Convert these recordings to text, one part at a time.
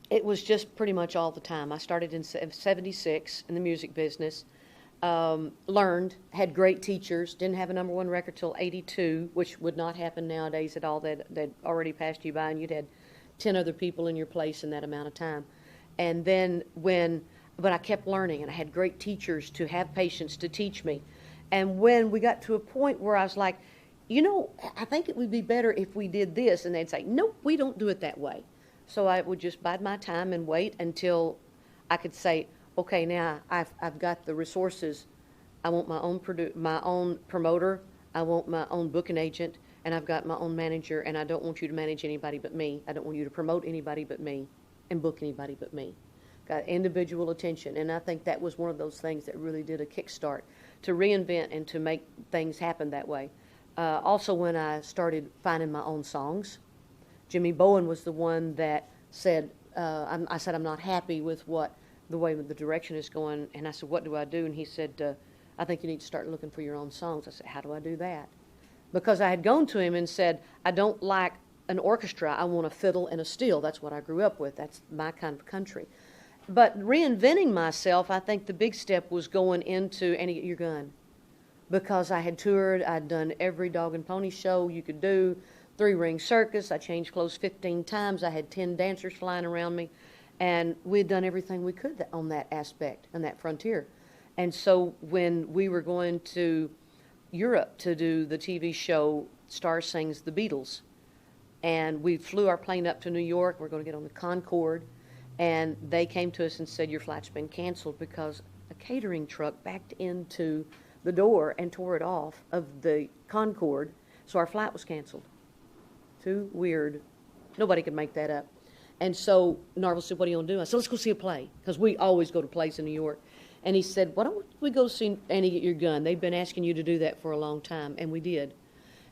It was just pretty much all the time. I started in '76 in the music business. Learned, had great teachers, didn't have a number one record till '82, which would not happen nowadays at all. They'd already passed you by and you'd had 10 other people in your place in that amount of time. And then but I kept learning and I had great teachers to have patience to teach me. And when we got to a point where I was like, I think it would be better if we did this, and they'd say, nope, we don't do it that way. So I would just bide my time and wait until I could say, okay, now I've got the resources. I want my own promoter. I want my own booking agent, and I've got my own manager. And I don't want you to manage anybody but me. I don't want you to promote anybody but me, and book anybody but me. Got individual attention, and I think that was one of those things that really did a kickstart to reinvent and to make things happen that way. Also, when I started finding my own songs. Jimmy Bowen was the one that said, I said, I'm not happy with the way the direction is going. And I said, what do I do? And he said, I think you need to start looking for your own songs. I said, how do I do that? Because I had gone to him and said, I don't like an orchestra. I want a fiddle and a steel. That's what I grew up with. That's my kind of country. But reinventing myself, I think the big step was going into Annie, Get Your Gun. Because I had toured, I'd done every dog and pony show you could do, 3-ring circus. I changed clothes 15 times. I had 10 dancers flying around me. And we had done everything we could on that aspect, on that frontier. And so when we were going to Europe to do the TV show Star Sings the Beatles, and we flew our plane up to New York, we're going to get on the Concorde, and they came to us and said, your flight's been canceled because a catering truck backed into the door and tore it off of the Concorde, so our flight was canceled. Too weird. Nobody could make that up. And so Narvel said, what are you going to do? I said, let's go see a play, because we always go to plays in New York. And he said, why don't we go see Annie Get Your Gun? They've been asking you to do that for a long time, and we did.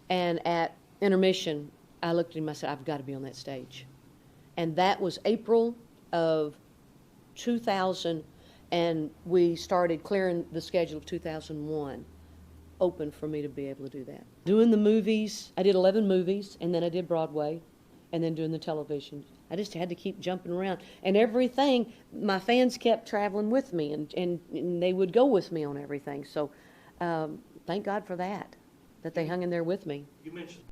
And at intermission, I looked at him, I said, I've got to be on that stage. And that was April of 2000, and we started clearing the schedule of 2001 open for me to be able to do that. Doing the movies, I did 11 movies, and then I did Broadway, and then doing the television. I just had to keep jumping around. And everything, my fans kept traveling with me, and they would go with me on everything. So thank God for that they hung in there with me. You mentioned